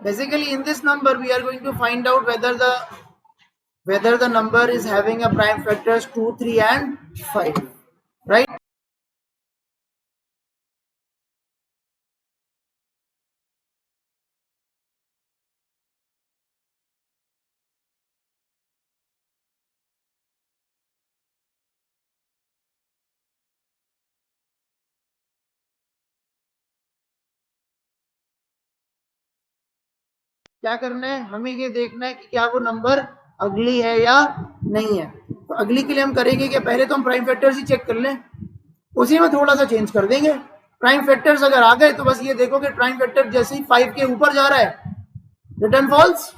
Basically, in this number, we are going to find out whether the number is having a prime factors 2, 3, and 5, right? क्या करना है, हमें ये देखना है कि क्या वो नंबर अगली है या नहीं है। तो अगली के लिए हम करेंगे कि पहले तो हम प्राइम फैक्टर्स ही चेक कर लें, उसी में थोड़ा सा चेंज कर देंगे। प्राइम फैक्टर्स अगर आ गए तो बस ये देखो कि प्राइम फैक्टर जैसे ही 5 के ऊपर जा रहा है, रिटर्न फॉल्स,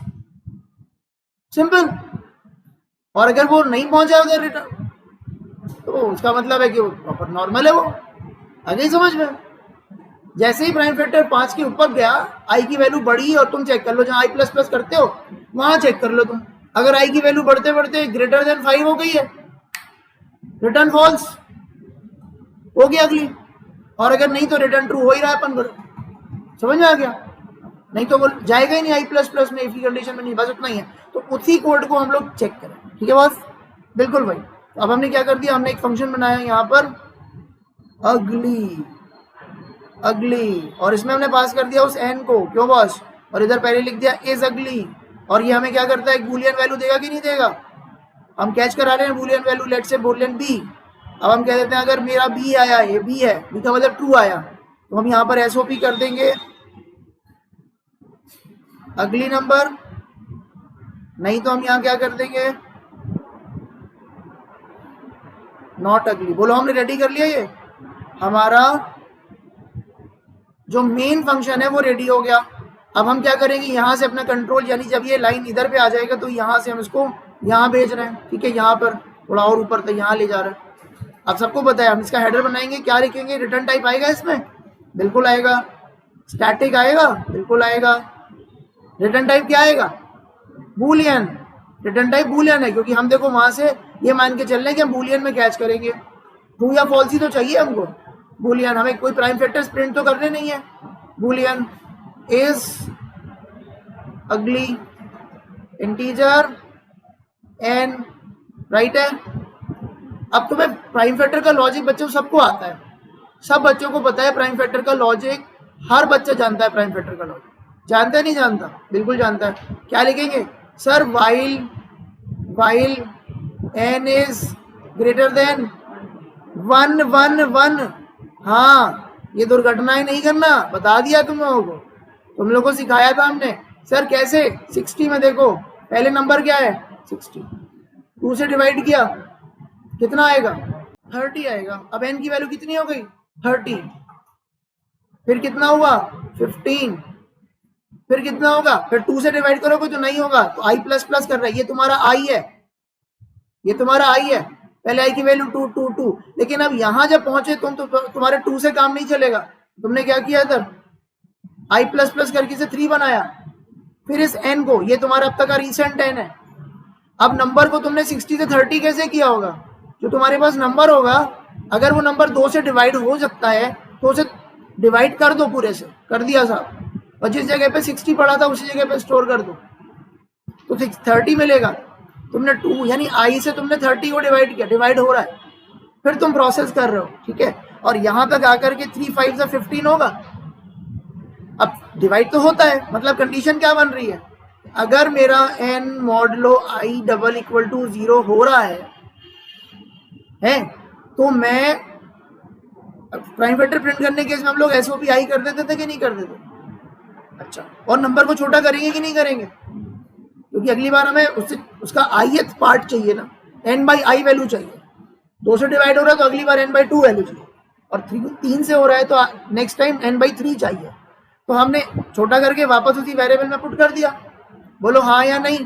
सिंपल। और अगर वो नहीं पहुंचा उधर रिटर्न, तो उसका मतलब है कि वो प्रॉपर नॉर्मल है। वो आ गई समझ में? जैसे ही प्राइम फैक्टर 5 के ऊपर गया, आई की वैल्यू बढ़ी, और तुम चेक कर लो जहां आई प्लस प्लस करते हो वहां चेक कर लो तुम, अगर आई की वैल्यू बढ़ते बढ़ते ग्रेटर देन 5 हो गई है, रिटर्न फॉल्स हो गया अगली। और अगर नहीं तो रिटर्न ट्रू हो ही रहा है अपन पर। समझ में आ गया? नहीं तो वो जाएगा ही नहीं आई प्लस प्लस में, इसी कंडीशन में नहीं, बस उतना ही है। तो उसी कोड को हम लोग चेक करें, ठीक है बॉस? बिल्कुल भाई। तो अब हमने क्या कर दिया, हमने एक फंक्शन बनाया यहाँ पर अगली, और इसमें हमने पास कर दिया उस एन को, क्यों बॉस? और इधर पहले लिख दिया इज अगली, और ये हमें क्या करता है, एक बूलियन वैल्यू देगा कि नहीं देगा? हम कैच करा रहे हैं बूलियन वैल्यू, लेट से बूलियन बी। अब हम कह देते हैं अगर मेरा बी आया, ये बी है, बी का मतलब ट्रू आया, तो हम यहाँ पर एसओपी कर देंगे अगली नंबर, नहीं तो हम यहाँ क्या कर देंगे, नॉट अगली। बोलो हमने रेडी कर लिया, ये हमारा जो मेन फंक्शन है वो रेडी हो गया। अब हम क्या करेंगे, यहाँ से अपना कंट्रोल, यानी जब ये लाइन इधर पे आ जाएगा तो यहाँ से हम इसको यहाँ भेज रहे हैं, ठीक है? यहाँ पर थोड़ा और ऊपर तक यहाँ ले जा रहे हैं। अब सबको पता है हम इसका हेडर बनाएंगे, क्या लिखेंगे? रिटर्न टाइप आएगा इसमें, बिल्कुल आएगा। स्टैटिक आएगा, बिल्कुल आएगा। रिटर्न टाइप क्या आएगा? बूलियन। रिटर्न टाइप बूलियन है, क्योंकि हम देखो वहां से ये मान के चल रहे हैं कि हम बूलियन में कैच करेंगे। ट्रू या फॉल्स ही तो चाहिए हमको, बूलियन। हमें कोई प्राइम फैक्टर्स प्रिंट तो करने नहीं है। बूलियन इज अगली इंटीजर एन, राइट है? अब तुम्हें प्राइम फैक्टर का लॉजिक बच्चों सबको आता है, सब बच्चों को पता है प्राइम फैक्टर का लॉजिक, हर बच्चा जानता है प्राइम फैक्टर का लॉजिक। जानता है नहीं जानता? बिल्कुल जानता है। क्या लिखेंगे sir? While n is greater than 1 1 1। हाँ, ये दुर्घटनाएं नहीं करना, बता दिया तुम लोगों को, तुम लोगों को सिखाया था हमने। सर कैसे? 60 में देखो पहले नंबर क्या है, 60, 2 से डिवाइड किया कितना आएगा, 30 आएगा। अब एन की वैल्यू कितनी हो गई, 30। फिर कितना हुआ, 15। फिर कितना होगा, फिर 2 से डिवाइड करोगे तो नहीं होगा, तो आई प्लस प्लस कर रहा है, ये तुम्हारा आई है, ये तुम्हारा आई है। पहले आई की वैल्यू 2 2 2, लेकिन अब यहां जब पहुंचे तुम तो तुम्हारे 2 से काम नहीं चलेगा। तुमने क्या किया इधर, आई प्लस प्लस करके से 3 बनाया। फिर इस एन को, ये तुम्हारा अब तक का रिसेंट एन है। अब नंबर को तुमने 60 से 30 कैसे किया होगा? जो तुम्हारे पास नंबर होगा, अगर वो नंबर 2 से डिवाइड हो सकता है तो उसे डिवाइड कर दो पूरे से, कर दिया साहब, और जिस जगह पे 60 पड़ा था उसी जगह पे स्टोर कर दो, तो 30 मिलेगा। तुमने 2 यानी आई से तुमने 30 को डिवाइड किया, डिवाइड हो रहा है, फिर तुम प्रोसेस कर रहे हो, ठीक है? और यहां तक आकर के 3 5 से 15 होगा। अब डिवाइड तो होता है, मतलब कंडीशन क्या बन रही है, अगर मेरा n modulo i double equal to 0 हो रहा है तो मैं प्राइम फैक्टर प्रिंट करने के केस में हम लोग एसओपी आई कर देते थे कि नहीं कर देते? अच्छा, और नंबर को छोटा करेंगे कि नहीं करेंगे? क्योंकि अगली बार हमें उसका आईएथ पार्ट चाहिए ना, एन बाई आई वैल्यू चाहिए। 2 से डिवाइड हो रहा है तो अगली बार एन बाई 2 वैल्यू चाहिए, और 3 से हो रहा है तो नेक्स्ट टाइम एन बाई 3 चाहिए। तो हमने छोटा करके वापस उसी वेरिएबल में पुट कर दिया। बोलो हाँ या नहीं?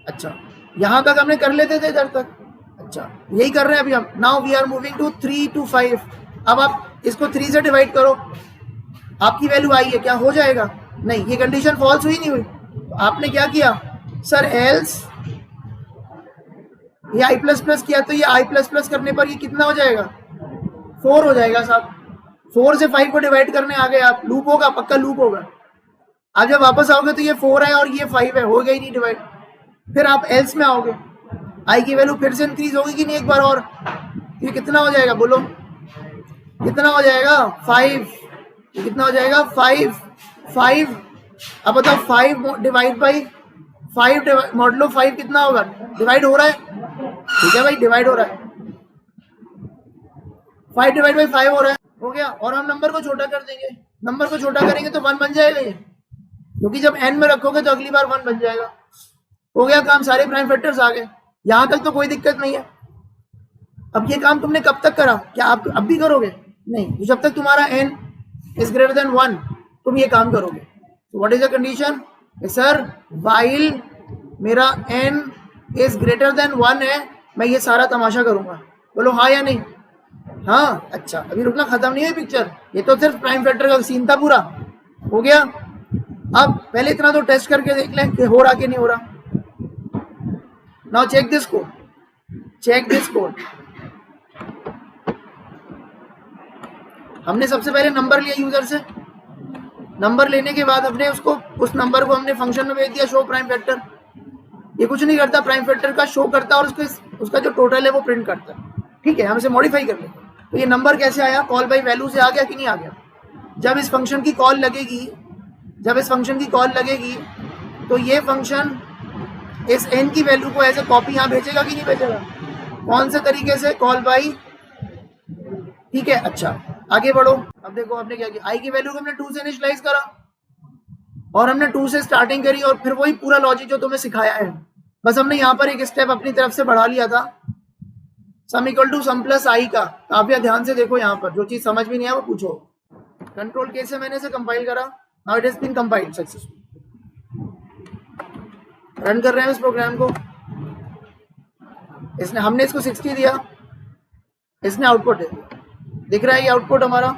अच्छा, यहां तक हमने कर लेते थे इधर तक। अच्छा, यही कर रहे हैं अभी हम। Now we are moving to 3 to 5। अब आप इसको 3 से डिवाइड करो, आपकी वैल्यू आई है, क्या हो जाएगा? नहीं, ये कंडीशन फॉल्स हुई नहीं हुई। तो आपने क्या किया सर, एल्स ये आई प्लस प्लस किया, तो ये आई प्लस प्लस करने पर ये कितना हो जाएगा, 4 हो जाएगा साहब। 4 से 5 को डिवाइड करने आ गए आप, लूप होगा, पक्का लूप होगा। आप जब वापस आओगे तो ये 4 है और ये 5 है, हो गया ही नहीं डिवाइड। फिर आप एल्स में आओगे, आई की वैल्यू फिर से इंक्रीज होगी कि नहीं एक बार और, ये कितना हो जाएगा बोलो, कितना हो जाएगा 5, ये कितना हो जाएगा 5। अब बताओ 5 डिवाइड बाई 5 मॉडलो 5 कितना होगा, डिवाइड हो रहा है, ठीक है भाई डिवाइड हो रहा है, 5 डिवाइड बाई 5 हो रहा है, हो गया। और हम नंबर को छोटा कर देंगे, नंबर को छोटा करेंगे तो 1 बन जाएगा ये, क्योंकि जब n में रखोगे तो अगली बार 1 बन जाएगा। हो गया काम, सारे प्राइम फैक्टर्स आ गए, यहां तक तो कोई दिक्कत नहीं है। अब ये काम तुमने कब तक करा, क्या आप अब भी करोगे, नहीं, तो जब तक तुम्हारा n इज ग्रेटर देन 1 तुम ये काम करोगे। What is the condition, sir while मेरा n इज ग्रेटर देन 1 है, मैं ये सारा तमाशा करूंगा, बोलो हाँ या नहीं, हाँ, अच्छा अभी रुकना, खत्म नहीं है पिक्चर, ये तो सिर्फ प्राइम फैक्टर का सीन था पूरा, हो गया। अब पहले इतना तो टेस्ट करके देख लें कि हो रहा कि नहीं हो रहा। Now check this code, check this code. हमने सबसे पहले नंबर लिया यूजर से, नंबर लेने के बाद हमने उसको, उस नंबर को हमने फंक्शन में भेज दिया शो प्राइम फैक्टर। ये कुछ नहीं करता, प्राइम फैक्टर का शो करता है और उसका जो टोटल है वो प्रिंट करता है, ठीक है, हम इसे मॉडिफाई कर लेते हैं। तो ये नंबर कैसे आया, कॉल बाई वैल्यू से आ गया कि नहीं आ गया। जब इस फंक्शन की कॉल लगेगी, जब इस फंक्शन की कॉल लगेगी तो ये फंक्शन इस n की वैल्यू को ऐसे कॉपी यहाँ भेजेगा कि नहीं भेजेगा, कौन से तरीके से, कॉल बाई, ठीक है। अच्छा आगे बढ़ो, अब देखो आपने क्या किया, i की वैल्यू को हमने 2 से इनिशियलाइज करा और हमने 2 से स्टार्टिंग करी और फिर वही पूरा लॉजिक जो तुम्हें सिखाया है, बस हमने यहाँ पर एक स्टेप अपनी तरफ से बढ़ा लिया था, sum equal to sum plus i का। आप या ध्यान से देखो, यहाँ पर जो चीज समझ में नहीं आया वो पूछो। कंट्रोल के से मैंने इसे कंपाइल करा, now it has been compiled successful. Run कर रहे हैं इस प्रोग्राम को, इसने, हमने इसको 60 दिया, इसने आउटपुट दे दिया, दिख रहा है ये आउटपुट हमारा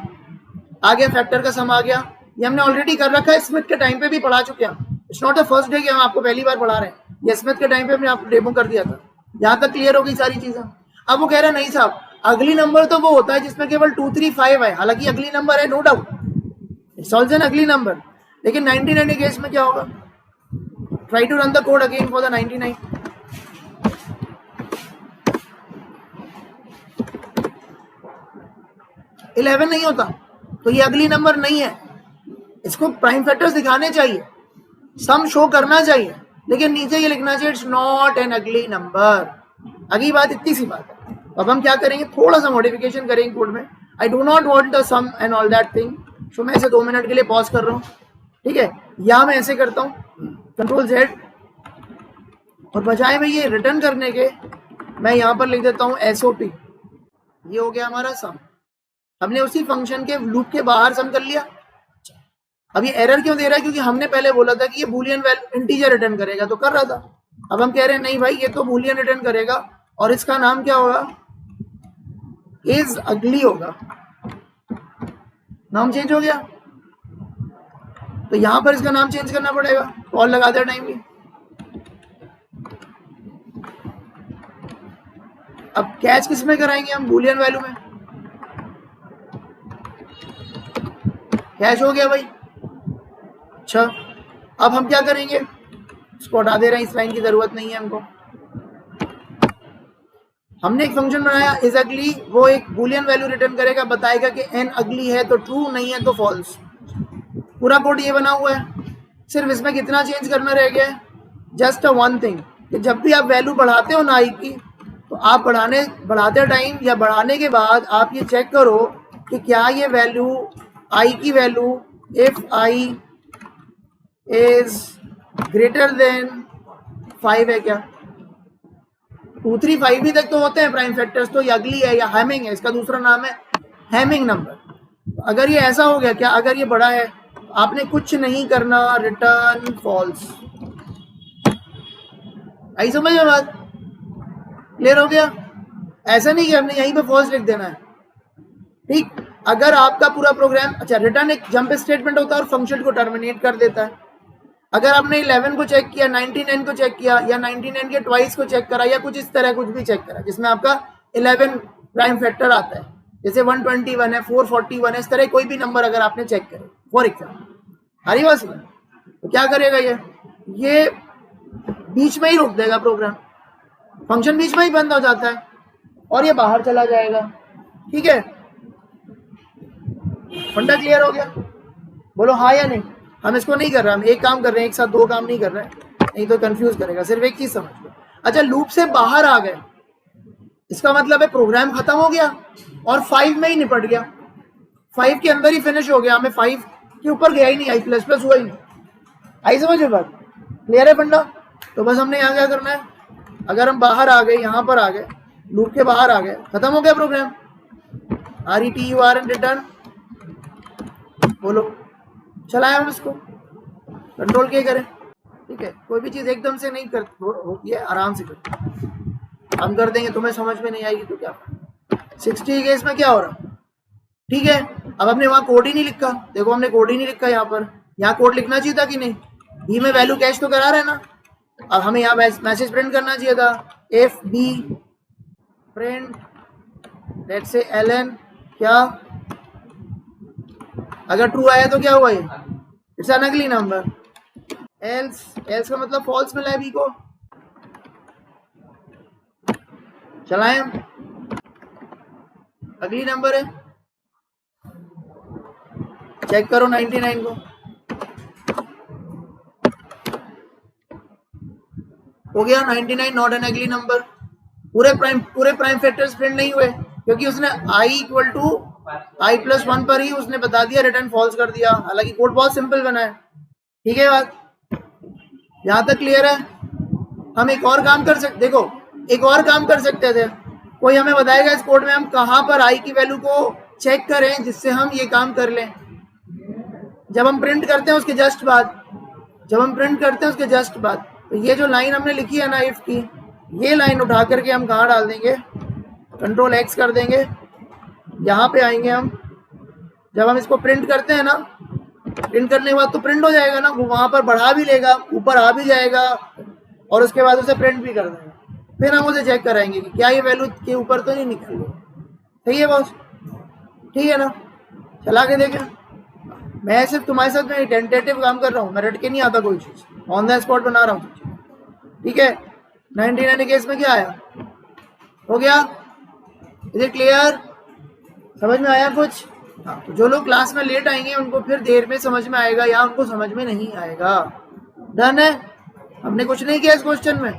आ गया, फैक्टर का सम आ गया। ये हमने ऑलरेडी कर रखा है, स्मिथ के टाइम पे भी पढ़ा चुके हैं, it's not the first day कि हम आपको पहली बार पढ़ा रहे हैं, ये स्मिथ के टाइम पे हमने आपको डेमो कर दिया था। यहाँ तक क्लियर हो गई सारी चीजें। अब वो कह रहा है नहीं साहब, अगली नंबर तो वो होता है जिसमें केवल 2 3 5 है, हालांकि अगली नंबर है, no doubt, it's also an ugly number, लेकिन 99 केस में क्या होगा। Try to run the code again for the 99। Eleven नहीं होता तो ये अगली नंबर नहीं है, इसको प्राइम फैक्टर्स दिखाने चाहिए, सम शो करना चाहिए, लेकिन नीचे ये लिखना चाहिए it's not an ugly number. अगली बात, इतनी सी बात है। अब हम क्या करेंगे, थोड़ा सा मॉडिफिकेशन करेंगे कोड में। I do not want the sum and all that thing, so मैं इसे 2 मिनट के लिए पॉज कर रहा हूँ, ठीक है। या मैं ऐसे करता हूँ, कंट्रोल Z, और बजाय में ये रिटर्न करने के मैं यहाँ पर लिख देता हूँ SOP। ये हो गया हमारा सम, हमने उसी फंक्शन के लूप के बाहर सम कर लिया। अब ये एरर क्यों दे रहा है, क्योंकि हमने पहले बोला था कि ये बूलियन इंटीजर रिटर्न करेगा, तो कर रहा था। अब हम कह रहे हैं नहीं भाई, ये तो बूलियन रिटर्न करेगा और इसका नाम क्या होगा, इज अगली होगा, नाम चेंज हो गया, तो यहां पर इसका नाम चेंज करना पड़ेगा कॉल लगाते टाइम भी। अब कैच किस में कराएंगे हम, बूलियन वैल्यू में। कैच हो गया भाई। अच्छा अब हम क्या करेंगे, इसको हटा दे रहे हैं, इस लाइन की जरूरत नहीं है हमको। हमने एक फंक्शन बनाया इज अगली, वो एक बूलियन वैल्यू रिटर्न करेगा, बताएगा कि n अगली है तो ट्रू, नहीं है तो फॉल्स। पूरा कोड ये बना हुआ है, सिर्फ इसमें कितना चेंज करना रह गया है, जस्ट अ वन थिंग, कि जब भी आप वैल्यू बढ़ाते हो ना आई की, तो आप बढ़ाते टाइम या बढ़ाने के बाद आप ये चेक करो कि क्या ये वैल्यू, आई की value, if I is greater then 5 है क्या। 2 3 5 भी तक तो होते हैं प्राइम फैक्टर्स, तो ये अगली है या हैमिंग है, इसका दूसरा नाम है हैमिंग नंबर। अगर ये ऐसा हो गया, क्या अगर ये बड़ा है, आपने कुछ नहीं करना, रिटर्न फॉल्स। आई समझ में बात, क्लियर हो गया। ऐसा नहीं कि हमने यहीं पे फॉल्स लिख देना है, ठीक। अगर आपका पूरा प्रोग्राम, अच्छा रिटर्न एक जंप स्टेटमेंट होता है और फंक्शन को टर्मिनेट कर देता है। अगर आपने 11 को चेक किया, 99 को चेक किया, या 99 के ट्वाइस को चेक करा, या कुछ इस तरह कुछ भी चेक करा जिसमें आपका 11 प्राइम फैक्टर आता है, जैसे 121 है, 441 है, इस तरह कोई भी नंबर अगर आपने चेक करे फॉर एग्जाम्पल, हरी बात सुन, तो क्या करेगा ये बीच में ही रोक देगा प्रोग्राम, फंक्शन बीच में ही बंद हो जाता है और ये बाहर चला जाएगा। ठीक है, फंडा क्लियर हो गया? बोलो हाँ या नहीं। हम इसको नहीं कर रहे, हम एक काम कर रहे हैं, एक साथ दो काम नहीं कर रहे हैं, नहीं तो कंफ्यूज करेगा। सिर्फ एक चीज समझ लो। अच्छा, लूप से बाहर आ गए, इसका मतलब है प्रोग्राम खत्म हो गया और 5 में ही निपट गया, 5 के अंदर ही फिनिश हो गया, हमें 5 के ऊपर गया ही नहीं, आई प्लस प्लस हुआ ही नहीं। आई समझ में बात? क्लियर है फंडा? तो बस हमने यहाँ क्या करना है, अगर हम बाहर आ गए, यहाँ पर आ गए, लूप के बाहर आ गए, खत्म हो गया प्रोग्राम। RETURN रिटर्न, बोलो चलाए हम इसको, कंट्रोल के करें। ठीक है, कोई भी चीज एकदम से नहीं कर होती है, आराम से कर, हम कर देंगे, तुम्हें समझ में नहीं आएगी तो क्या। 60 केस में क्या हो रहा? ठीक है, अब हमने वहां कोड ही नहीं लिखा, देखो हमने कोड ही नहीं लिखा यहाँ पर, यहाँ कोड लिखना चाहिए था कि नहीं? बी में वैल्यू कैश तो करा रहे ना, अब हमें यहाँ मैसेज प्रिंट करना चाहिए था, एफ बी प्रिंट लेट्स से ln क्या, अगर ट्रू आया तो क्या हुआ, ये it's an ugly number, else का मतलब फॉल्स मिला है बी को। चलाएं हम, अगली नंबर है, चेक करो 99 को, हो गया 99 नॉट एन अगली नंबर। पूरे प्राइम फैक्टर्स प्रिंट नहीं हुए क्योंकि उसने i इक्वल टू i+1 पर ही उसने बता दिया, रिटर्न फॉल्स कर दिया, हालांकि कोड बहुत सिंपल बना है। ठीक है बात, यहां तक क्लियर है? हम एक और काम कर सकते, देखो एक और काम कर सकते थे, कोई हमें बताएगा इस कोड में हम कहां पर i की वैल्यू को चेक करें जिससे हम ये काम कर लें। जब हम प्रिंट करते हैं उसके जस्ट बाद, तो ये जो लाइन हमने लिखी है ना इफ की, ये लाइन उठा करके हम कहाँ डाल देंगे, कंट्रोल X कर देंगे, यहाँ पे आएंगे हम, जब हम इसको प्रिंट करते हैं ना, प्रिंट करने के बाद तो प्रिंट हो जाएगा ना, वो वहां पर बढ़ा भी लेगा, ऊपर आ भी जाएगा और उसके बाद उसे प्रिंट भी कर देगा। फिर हम उसे चेक कराएंगे कि क्या ये वैल्यू के ऊपर तो नहीं निकल गई। सही है बॉस? ठीक है ना, चला के देखें। मैं सिर्फ तुम्हारे साथ में टेंटेटिव काम कर रहा हूँ, मैं रट के नहीं आता कोई चीज़, ऑन द स्पॉट बना रहा हूँ। ठीक है, 99 केस में क्या आया, हो गया? Is it clear? समझ में आया कुछ? हाँ, तो जो लोग क्लास में लेट आएंगे उनको फिर देर में समझ में आएगा या उनको समझ में नहीं आएगा। डन है? हमने कुछ नहीं किया इस क्वेश्चन में।